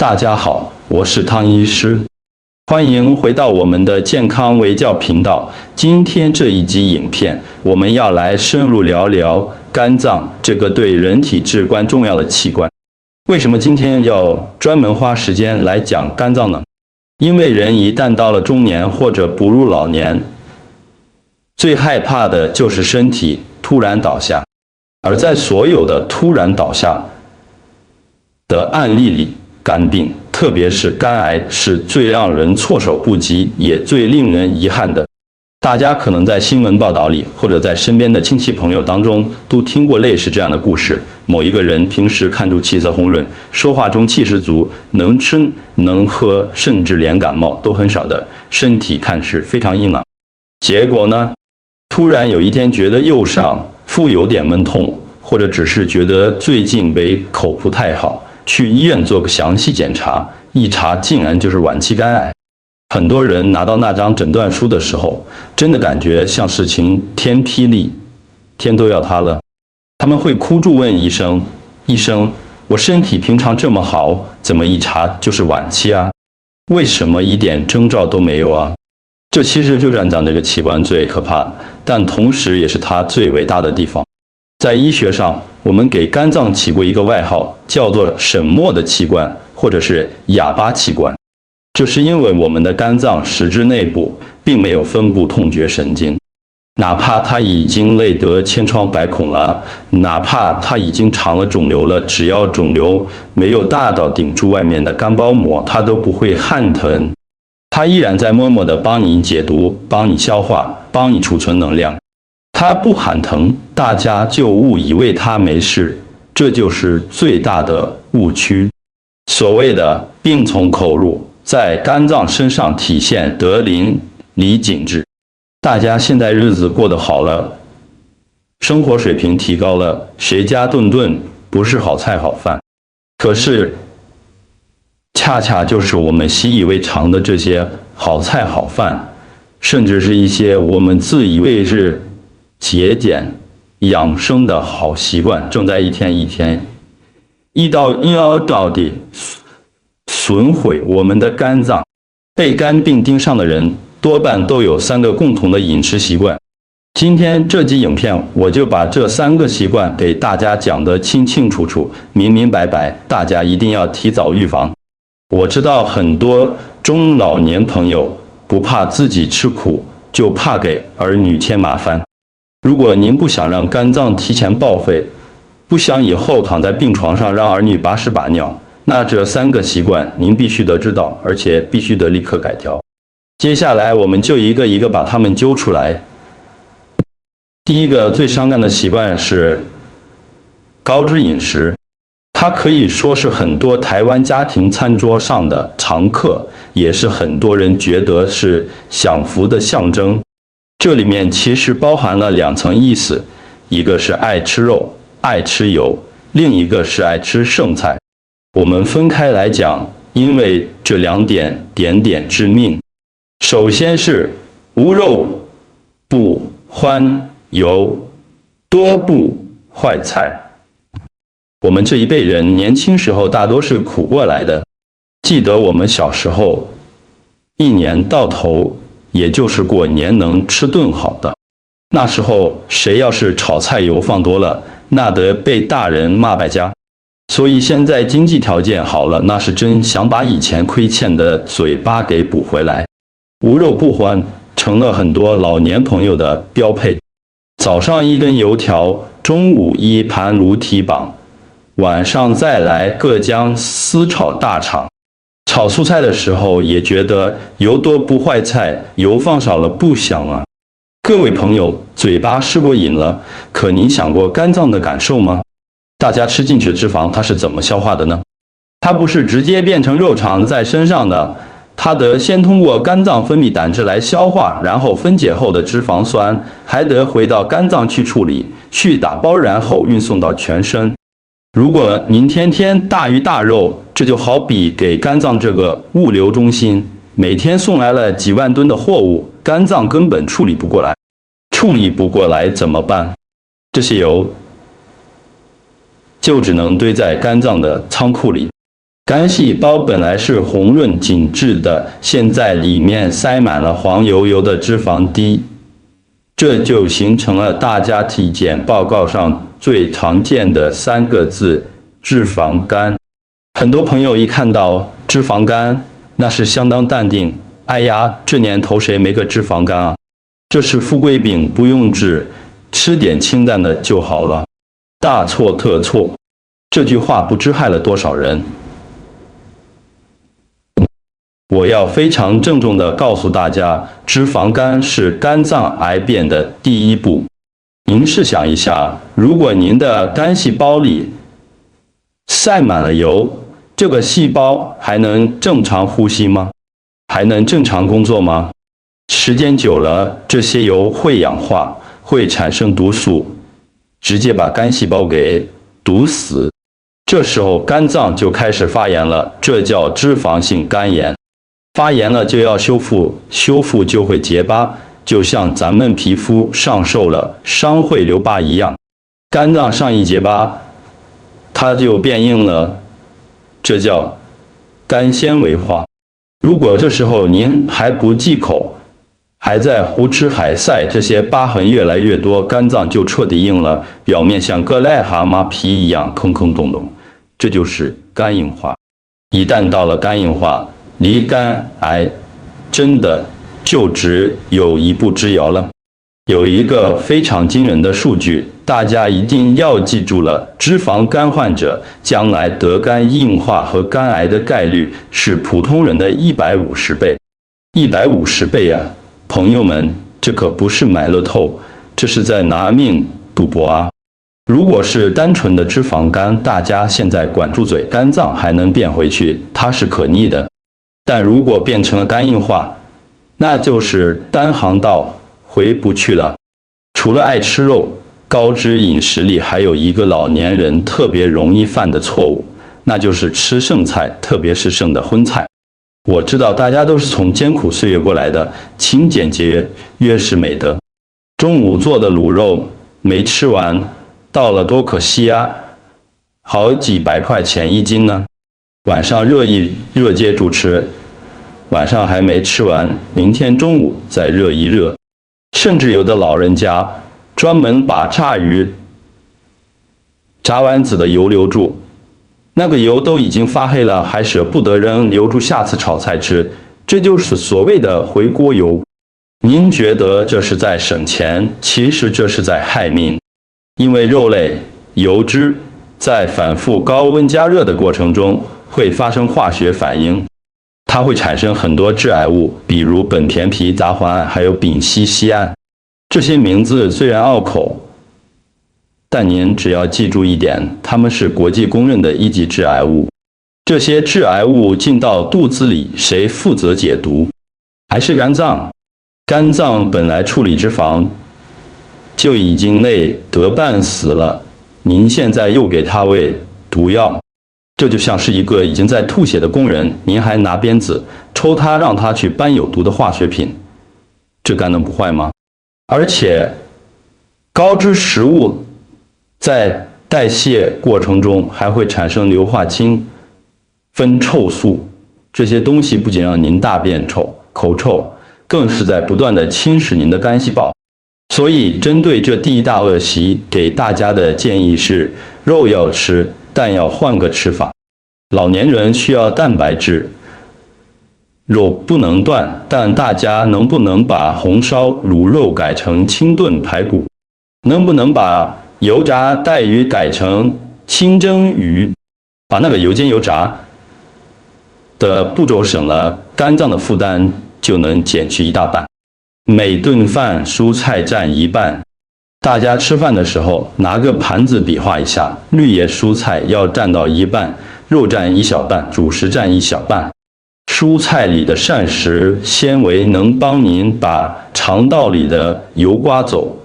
大家好，我是汤医师，欢迎回到我们的健康卫教频道。今天这一集影片，我们要来深入聊聊肝脏这个对人体至关重要的器官。为什么今天要专门花时间来讲肝脏呢？因为人一旦到了中年或者步入老年，最害怕的就是身体突然倒下。而在所有的突然倒下的案例里，肝病，特别是肝癌，是最让人措手不及，也最令人遗憾的。大家可能在新闻报道里，或者在身边的亲戚朋友当中，都听过类似这样的故事。某一个人平时看出气色红润，说话中气十足，能吃能喝，甚至连感冒都很少的，身体看似非常硬朗。结果呢，突然有一天觉得右上腹有点闷痛，或者只是觉得最近胃口不太好，去医院做个详细检查，一查竟然就是晚期肝癌。很多人拿到那张诊断书的时候，真的感觉像是晴天霹雳，天都要塌了。他们会哭住问医生：“医生，我身体平常这么好，怎么一查就是晚期啊？为什么一点征兆都没有啊？”这其实就是肝脏这个器官最可怕，但同时也是它最伟大的地方。在医学上，我们给肝脏起过一个外号，叫做沈默的器官，或者是哑巴器官。这是因为我们的肝脏实质内部并没有分布痛觉神经，哪怕它已经累得千疮百孔了，哪怕它已经长了肿瘤了，只要肿瘤没有大到顶住外面的肝包膜，它都不会撼疼，它依然在默默地帮你解毒，帮你消化，帮你储存能量。它不喊疼，大家就误以为它没事，这就是最大的误区。所谓的病从口入，在肝脏身上体现得淋漓尽致。大家现在日子过得好了，生活水平提高了，谁家顿顿不是好菜好饭？可是恰恰就是我们习以为常的这些好菜好饭，甚至是一些我们自以为是节俭养生的好习惯，正在一天一天一刀地损毁我们的肝脏。被肝病盯上的人多半都有3个共同的饮食习惯。今天这集影片，我就把这3个习惯给大家讲得清清楚楚、明明白白，大家一定要提早预防。我知道很多中老年朋友不怕自己吃苦，就怕给儿女添麻烦。如果您不想让肝脏提前报废，不想以后躺在病床上让儿女把屎把尿，那这3个习惯您必须得知道，而且必须得立刻改掉。接下来我们就一个一个把它们揪出来。第一个最伤肝的习惯是高脂饮食，它可以说是很多台湾家庭餐桌上的常客，也是很多人觉得是享福的象征。这里面其实包含了2层意思，一个是爱吃肉、爱吃油，另一个是爱吃剩菜。我们分开来讲，因为这2点点点致命。首先是无肉不欢油，多不坏菜。我们这一辈人年轻时候大多是苦过来的，记得我们小时候，一年到头也就是过年能吃顿好的。那时候谁要是炒菜油放多了，那得被大人骂败家。所以现在经济条件好了，那是真想把以前亏欠的嘴巴给补回来。无肉不欢成了很多老年朋友的标配。早上1根油条，中午1盘卤蹄膀，晚上再来个姜丝炒大肠。炒素菜的时候也觉得油多不坏菜，油放少了不香啊。各位朋友，嘴巴吃过瘾了，可您想过肝脏的感受吗？大家吃进去的脂肪它是怎么消化的呢？它不是直接变成肉肠在身上的，它得先通过肝脏分泌胆汁来消化，然后分解后的脂肪酸还得回到肝脏去处理，去打包，然后运送到全身。如果您天天大鱼大肉，这就好比给肝脏这个物流中心每天送来了几万吨的货物，肝脏根本处理不过来。处理不过来怎么办？这些油就只能堆在肝脏的仓库里。干细胞本来是红润紧致的，现在里面塞满了黄油油的脂肪滴，这就形成了大家体检报告上最常见的3个字：脂肪肝。很多朋友一看到脂肪肝，那是相当淡定，哎呀，这年头谁没个脂肪肝啊？这是富贵病，不用治，吃点清淡的就好了。大错特错，这句话不知害了多少人。我要非常郑重地告诉大家，脂肪肝是肝脏癌变的第一步。您试想一下，如果您的肝细胞里塞满了油，这个细胞还能正常呼吸吗？还能正常工作吗？时间久了，这些油会氧化，会产生毒素，直接把肝细胞给毒死。这时候肝脏就开始发炎了，这叫脂肪性肝炎。发炎了就要修复，修复就会结疤，就像咱们皮肤上受了伤会留疤一样。肝脏上一结疤，它就变硬了，这叫肝纤维化。如果这时候您还不忌口，还在胡吃海塞，这些疤痕越来越多，肝脏就彻底硬了，表面像个癞蛤蟆皮一样坑坑洞洞，这就是肝硬化。一旦到了肝硬化，离肝癌真的就只有一步之遥了。有一个非常惊人的数据，大家一定要记住了，脂肪肝患者将来得肝硬化和肝癌的概率是普通人的150倍。150倍啊，朋友们，这可不是买乐透，这是在拿命赌博啊！如果是单纯的脂肪肝，大家现在管住嘴，肝脏还能变回去，它是可逆的。但如果变成了肝硬化，那就是单行道回不去了。除了爱吃肉，高脂饮食里还有一个老年人特别容易犯的错误，那就是吃剩菜，特别是剩的荤菜。我知道大家都是从艰苦岁月过来的，勤俭节约越是美德。中午做的卤肉没吃完，到了多可惜啊，好几百块钱一斤呢。晚上热一热接住吃，晚上还没吃完，明天中午再热一热。甚至有的老人家专门把炸鱼炸丸子的油留住，那个油都已经发黑了，还舍不得扔，留住下次炒菜吃，这就是所谓的回锅油。您觉得这是在省钱，其实这是在害命。因为肉类油脂在反复高温加热的过程中会发生化学反应，它会产生很多致癌物，比如苯田皮杂环胺还有丙烯酰胺。这些名字虽然拗口，但您只要记住一点，它们是国际公认的一级致癌物。这些致癌物进到肚子里，谁负责解毒？还是肝脏？肝脏本来处理脂肪就已经累得半死了，您现在又给它喂毒药，这就像是一个已经在吐血的工人，您还拿鞭子抽他，让他去搬有毒的化学品，这肝能不坏吗？而且高脂食物在代谢过程中还会产生硫化氢、分臭素，这些东西不仅让您大便臭、口臭，更是在不断地侵蚀您的肝细胞。所以针对这第一大恶习，给大家的建议是，肉要吃，但要换个吃法。老年人需要蛋白质，肉不能断，但大家能不能把红烧卤肉改成清炖排骨？能不能把油炸带鱼改成清蒸鱼？把那个油煎油炸的步骤省了，肝脏的负担就能减去一大半。每顿饭蔬菜占一半，大家吃饭的时候拿个盘子比划一下，绿叶蔬菜要占到一半，肉占一小半，主食占一小半。蔬菜里的膳食纤维能帮您把肠道里的油刮走，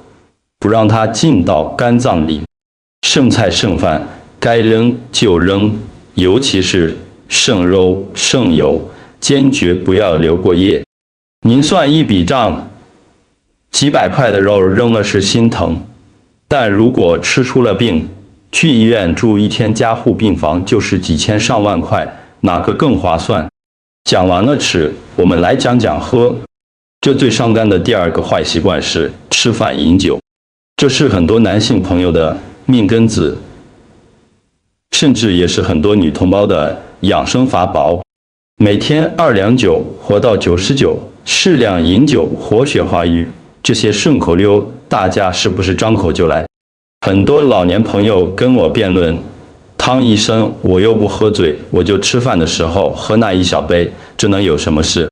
不让它进到肝脏里。剩菜剩饭该扔就扔，尤其是剩肉剩油，坚决不要留过夜。您算一笔账，几百块的肉扔了是心疼，但如果吃出了病，去医院住1天加护病房就是几千上万块，哪个更划算？讲完了吃，我们来讲讲喝。这最伤肝的第二个坏习惯是吃饭饮酒，这是很多男性朋友的命根子，甚至也是很多女同胞的养生法宝。每天2两酒，活到99，适量饮酒，活血化瘀，这些顺口溜，大家是不是张口就来？很多老年朋友跟我辩论，汤医生，我又不喝醉，我就吃饭的时候喝那一小杯，这能有什么事？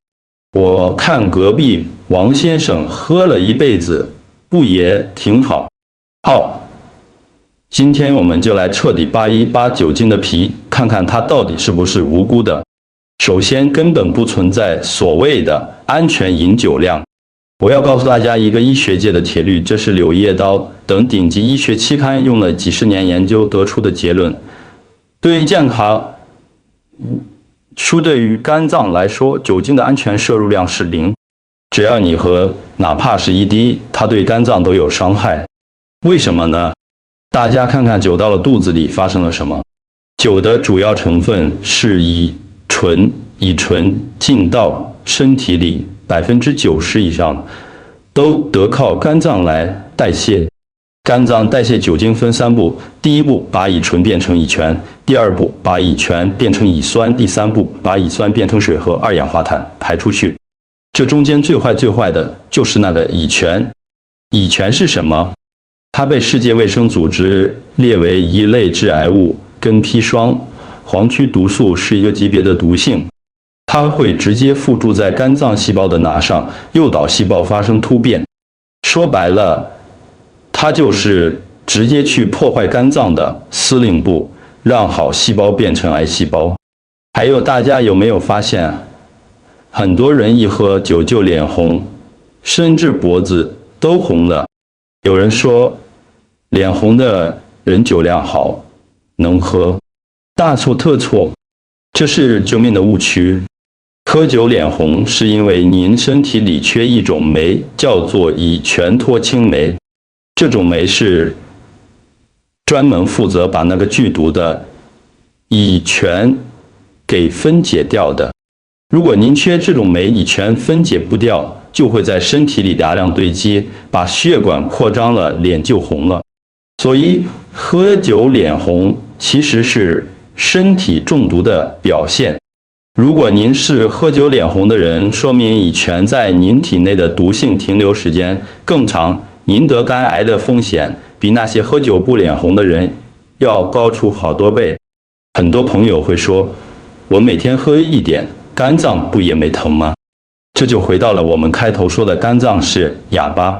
我看隔壁王先生喝了一辈子，不也挺好？好，今天我们就来彻底扒一扒酒精的皮，看看它到底是不是无辜的。首先，根本不存在所谓的安全饮酒量。我要告诉大家一个医学界的铁律，这是《柳叶刀》等顶级医学期刊用了几十年研究得出的结论。对于健康，对于肝脏来说，酒精的安全摄入量是0。只要你喝，哪怕是1滴，它对肝脏都有伤害。为什么呢？大家看看酒到了肚子里发生了什么。酒的主要成分是乙醇，乙醇进到身体里90%以上都得靠肝脏来代谢。肝脏代谢酒精分3步，第1步把乙醇变成乙醛，第2步把乙醛变成乙酸，第3步把乙酸变成水和2氧化碳排出去。这中间最坏的就是那个乙醛。乙醛是什么？它被世界卫生组织列为一类致癌物，跟砒霜、黄曲毒素是一个级别的毒性。它会直接附着在肝脏细胞的钠上，诱导细胞发生突变。说白了，它就是直接去破坏肝脏的司令部，让好细胞变成癌细胞。还有，大家有没有发现，很多人一喝酒就脸红，甚至脖子都红了。有人说，脸红的人酒量好，能喝，大错特错，这是酒命的误区。喝酒脸红是因为您身体里缺一种酶，叫做乙醛脱氢酶。这种酶是专门负责把那个剧毒的乙醛给分解掉的。如果您缺这种酶，乙醛分解不掉，就会在身体里大量堆积，把血管扩张了，脸就红了。所以喝酒脸红其实是身体中毒的表现。如果您是喝酒脸红的人，说明乙醛在您体内的毒性停留时间更长，您得肝癌的风险比那些喝酒不脸红的人要高出好多倍。很多朋友会说，我每天喝一点，肝脏不也没疼吗？这就回到了我们开头说的，肝脏是哑巴。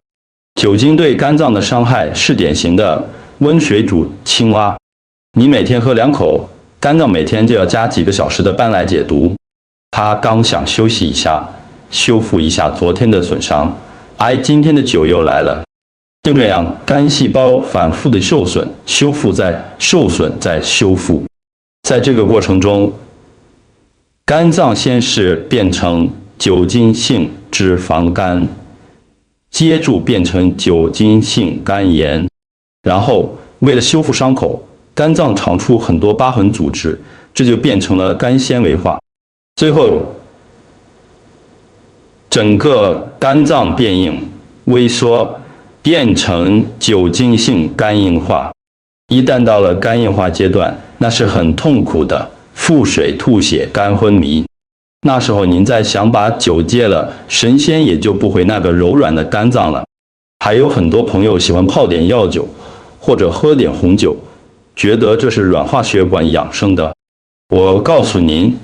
酒精对肝脏的伤害是典型的温水煮青蛙。你每天喝2口，肝脏每天就要加几个小时的班来解毒。它刚想休息一下，修复一下昨天的损伤，今天的酒又来了。就这样，肝细胞反复的受损，修复再受损再修复。在这个过程中，肝脏先是变成酒精性脂肪肝，接着变成酒精性肝炎，然后为了修复伤口，肝脏长出很多疤痕组织，这就变成了肝纤维化。最后，整个肝脏变硬、萎缩，变成酒精性肝硬化。一旦到了肝硬化阶段，那是很痛苦的，腹水、吐血、肝昏迷。那时候您再想把酒戒了，神仙也救不回那个柔软的肝脏了。还有很多朋友喜欢泡点药酒，或者喝点红酒，觉得这是软化血管养生的。我告诉您，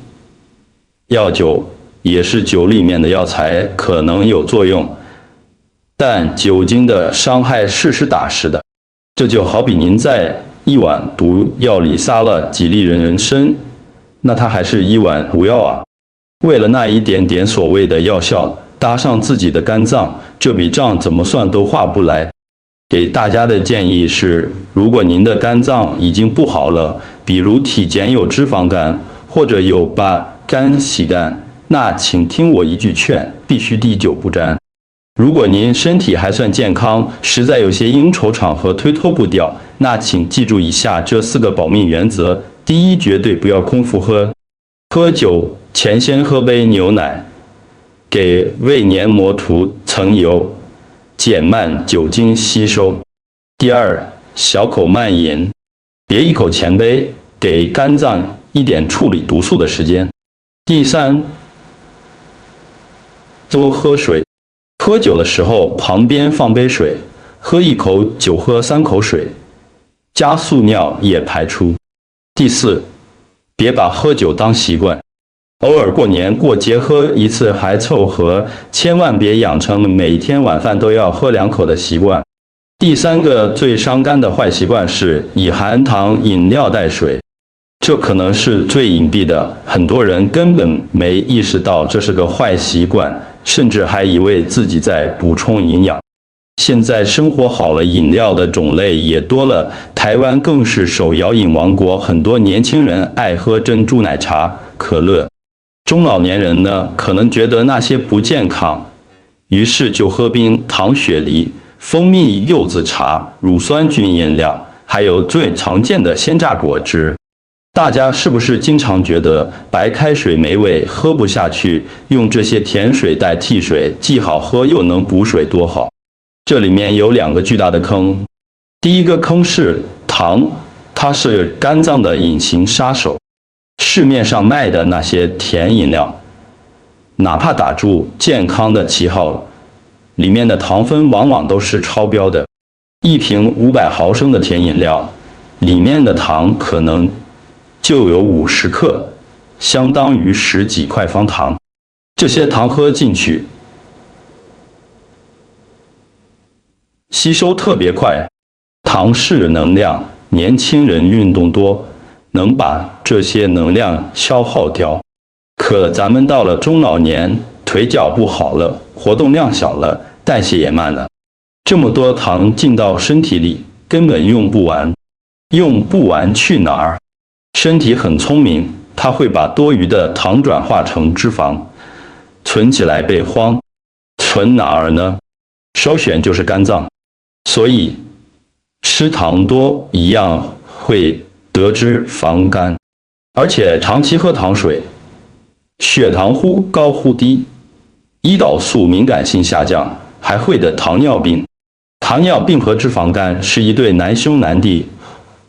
药酒也是酒里面的药材，可能有作用，但酒精的伤害是实打实的。这就好比您在一碗毒药里撒了几粒人参，那它还是一碗毒药啊。为了那一点点所谓的药效，搭上自己的肝脏，这笔账怎么算都划不来。给大家的建议是，如果您的肝脏已经不好了，比如体检有脂肪肝，或者有把肝洗干，那请听我一句劝，必须滴酒不沾。如果您身体还算健康，实在有些应酬场合推脱不掉，那请记住以下这4个保命原则：第一，绝对不要空腹喝；喝酒前先喝杯牛奶，给胃黏膜涂层油，减慢酒精吸收。第二，小口慢饮，别一口全杯，给肝脏一点处理毒素的时间。第三，多喝水，喝酒的时候旁边放杯水，喝一口酒喝3口水，加速尿液排出。第四，别把喝酒当习惯，偶尔过年过节喝一次还凑合，千万别养成每天晚饭都要喝2口的习惯。第三个最伤肝的坏习惯是以含糖饮料代水，这可能是最隐蔽的，很多人根本没意识到这是个坏习惯，甚至还以为自己在补充营养。现在生活好了，饮料的种类也多了，台湾更是手摇饮王国，很多年轻人爱喝珍珠奶茶、可乐。中老年人呢，可能觉得那些不健康，于是就喝冰糖雪梨、蜂蜜柚子茶、乳酸菌饮料，还有最常见的鲜榨果汁。大家是不是经常觉得白开水没味，喝不下去，用这些甜水代替水，既好喝又能补水，多好？这里面有2个巨大的坑。第一个坑是糖，它是肝脏的隐形杀手。市面上卖的那些甜饮料，哪怕打住健康的旗号，里面的糖分往往都是超标的。一瓶500毫升的甜饮料，里面的糖可能就有50克，相当于10几块方糖。这些糖喝进去，吸收特别快。糖是能量，年轻人运动多，能把这些能量消耗掉。可咱们到了中老年，腿脚不好了，活动量小了，代谢也慢了，这么多糖进到身体里，根本用不完。用不完去哪儿？身体很聪明，它会把多余的糖转化成脂肪，存起来备荒。存哪儿呢？首选就是肝脏。所以吃糖多一样会得脂肪肝，而且长期喝糖水，血糖忽高忽低，胰岛素敏感性下降，还会得糖尿病。糖尿病和脂肪肝是一对难兄难弟，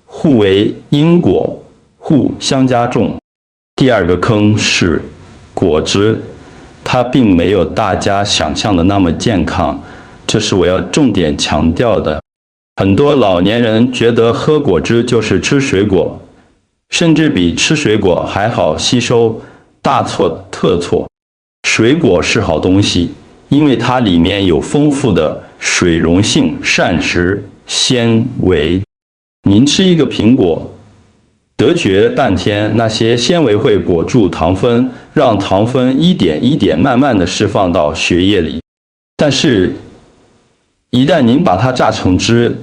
互为因果，互相加重。第二个坑是果汁，它并没有大家想象的那么健康，这是我要重点强调的。很多老年人觉得喝果汁就是吃水果，甚至比吃水果还好吸收，大错特错。水果是好东西，因为它里面有丰富的水溶性膳食纤维。您吃一个苹果，得觉半天，那些纤维会裹住糖分，让糖分一点一点慢慢的释放到血液里。但是，一旦您把它榨成汁，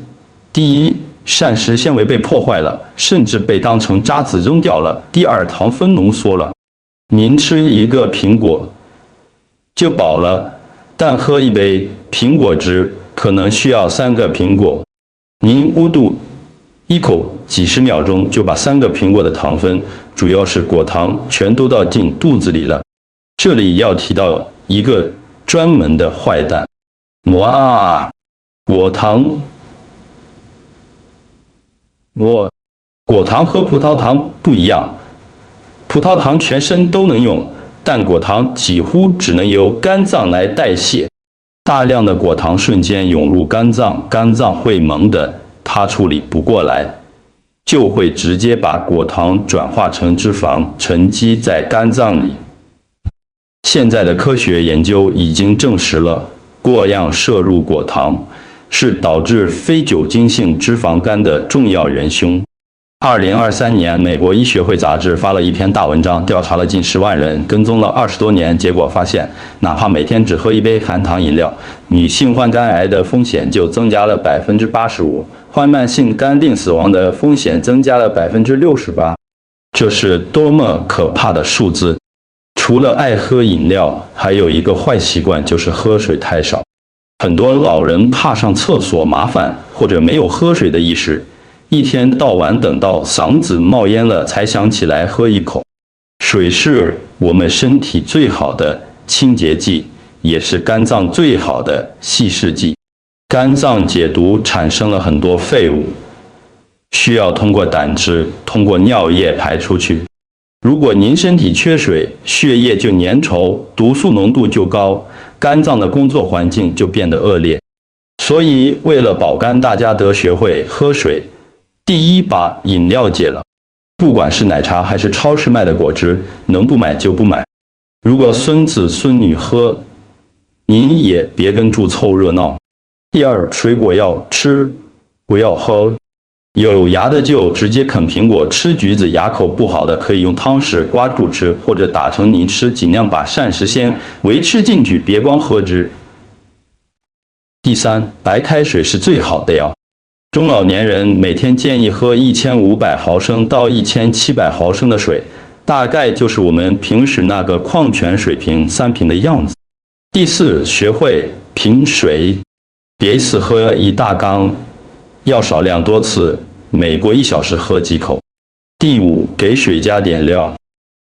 第一，膳食纤维被破坏了，甚至被当成渣子扔掉了；第二，糖分浓缩了。您吃一个苹果就饱了，但喝一杯苹果汁可能需要3个苹果。您咕嘟一口几十秒钟就把3个苹果的糖分，主要是果糖，全都倒进肚子里了。这里要提到一个专门的坏蛋，哇，果糖和葡萄糖不一样，葡萄糖全身都能用，但果糖几乎只能由肝脏来代谢。大量的果糖瞬间涌入肝脏，肝脏会懵的，它处理不过来，就会直接把果糖转化成脂肪，沉积在肝脏里。现在的科学研究已经证实了，过量摄入果糖是导致非酒精性脂肪肝的重要元凶。2023年，美国医学会杂志发了一篇大文章，调查了近10万人，跟踪了20多年，结果发现，哪怕每天只喝一杯含糖饮料，女性患肝癌的风险就增加了85%，患慢性肝病死亡的风险增加了68%。这是多么可怕的数字！除了爱喝饮料，还有一个坏习惯就是喝水太少。很多老人怕上厕所麻烦，或者没有喝水的意识，一天到晚等到嗓子冒烟了才想起来喝一口。水是我们身体最好的清洁剂，也是肝脏最好的稀释剂。肝脏解毒产生了很多废物，需要通过胆汁、通过尿液排出去。如果您身体缺水，血液就粘稠，毒素浓度就高，肝脏的工作环境就变得恶劣。所以，为了保肝，大家得学会喝水。第一，把饮料戒了，不管是奶茶还是超市卖的果汁，能不买就不买。如果孙子孙女喝，您也别跟住凑热闹。第二，水果要吃，不要喝。有牙的就直接啃苹果，吃橘子；牙口不好的可以用汤匙刮住吃，或者打成泥吃，尽量把膳食纤维吃进去，别光喝汁。第三，白开水是最好的药。中老年人每天建议喝1500毫升到1700毫升的水，大概就是我们平时那个矿泉水瓶3瓶的样子。第四，学会品水，别一次喝一大缸，要少量多次，每过1小时喝几口。第五，给水加点料。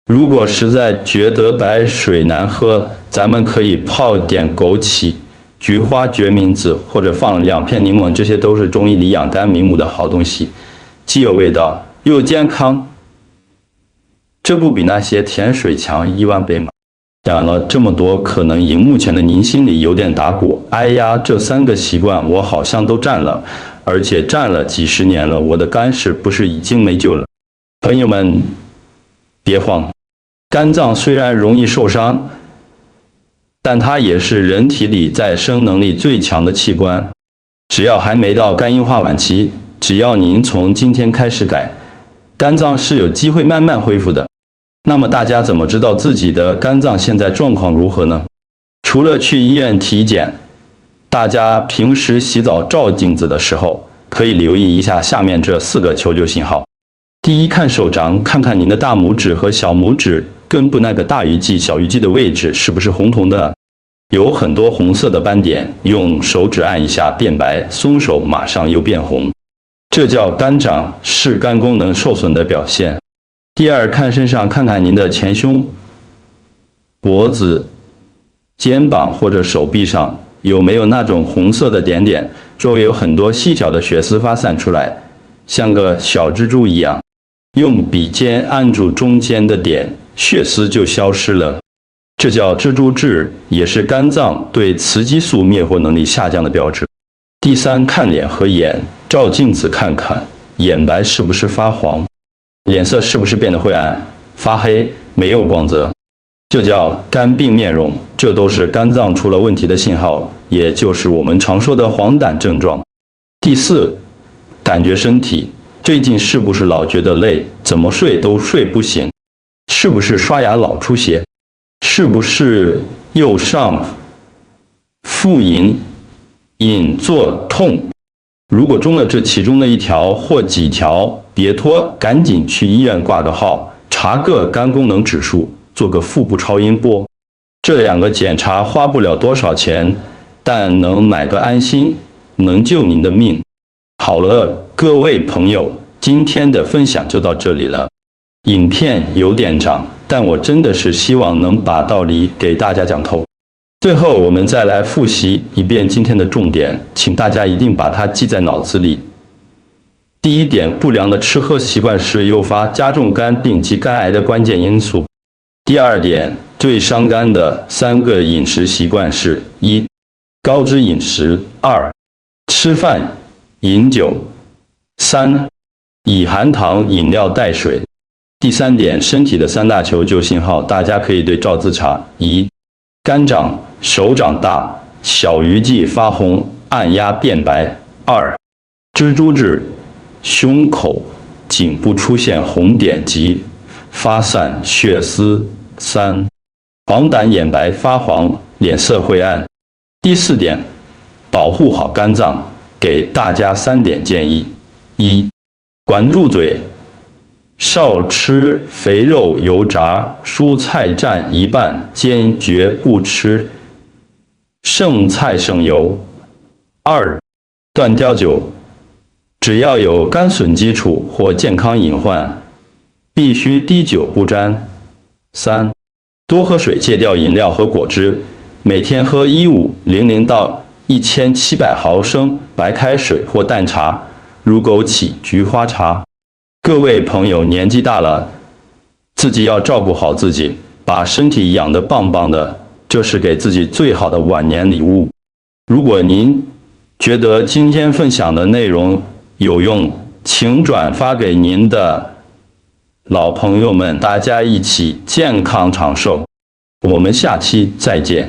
如果实在觉得白水难喝，咱们可以泡点枸杞、菊花、决明子，或者放2片柠檬，这些都是中医里养肝明目的好东西，既有味道又健康。这不比那些甜水强10000倍吗？讲了这么多，可能荧幕前的您心里有点打鼓。哎呀，这3个习惯我好像都占了，而且占了几十年了，我的肝是不是已经没救了？朋友们，别慌，肝脏虽然容易受伤，但它也是人体里再生能力最强的器官。只要还没到肝硬化晚期，只要您从今天开始改，肝脏是有机会慢慢恢复的。那么大家怎么知道自己的肝脏现在状况如何呢？除了去医院体检，大家平时洗澡照镜子的时候，可以留意一下下面这4个求救信号。第一，看手掌，看看您的大拇指和小拇指根部那个大鱼际、小鱼际的位置是不是红彤的，有很多红色的斑点，用手指按一下变白，松手马上又变红，这叫肝长，是肝功能受损的表现。第二，看身上，看看您的前胸、脖子、肩膀或者手臂上有没有那种红色的点点，周围有很多细小的血丝发散出来，像个小蜘蛛一样。用笔尖按住中间的点，血丝就消失了，这叫蜘蛛痣，也是肝脏对雌激素灭活能力下降的标志。第三，看脸和眼，照镜子看看眼白是不是发黄，脸色是不是变得灰暗、发黑、没有光泽，这叫肝病面容，这都是肝脏出了问题的信号，也就是我们常说的黄疸症状。第四，感觉身体最近是不是老觉得累，怎么睡都睡不醒，是不是刷牙老出血，是不是右上腹隐作痛？如果中了这其中的一条或几条，别拖，赶紧去医院挂个号，查个肝功能指数，做个腹部超音波。这2个检查花不了多少钱，但能买个安心，能救您的命。好了，各位朋友，今天的分享就到这里了。影片有点长，但我真的是希望能把道理给大家讲透。最后，我们再来复习一遍今天的重点，请大家一定把它记在脑子里。第一点，不良的吃喝习惯是诱发加重肝病及肝癌的关键因素。第二点，最伤肝的3个饮食习惯是：1. 高脂饮食； 2. 吃饭饮酒； 3. 以含糖饮料代水。第三点，身体的3大求救信号，大家可以对照自查：1. 肝长，手掌大，小鱼际发红，按压变白； 2. 蜘蛛痣，胸口、颈部出现红点及发散血丝； 3. 黄疸眼白发黄，脸色灰暗。第4点，保护好肝脏，给大家3点建议： 1. 管住嘴，少吃肥肉油炸，蔬菜占一半，坚决不吃剩菜剩油。 2. 断掉酒，只要有肝损基础或健康隐患，必须滴酒不沾。3、多喝水，戒掉饮料和果汁，每天喝1500到1700毫升白开水或淡茶，如枸杞、菊花茶。各位朋友，年纪大了，自己要照顾好自己，把身体养得棒棒的，这是给自己最好的晚年礼物。如果您觉得今天分享的内容有用，请转发给您的老朋友们，大家一起健康长寿。我们下期再见。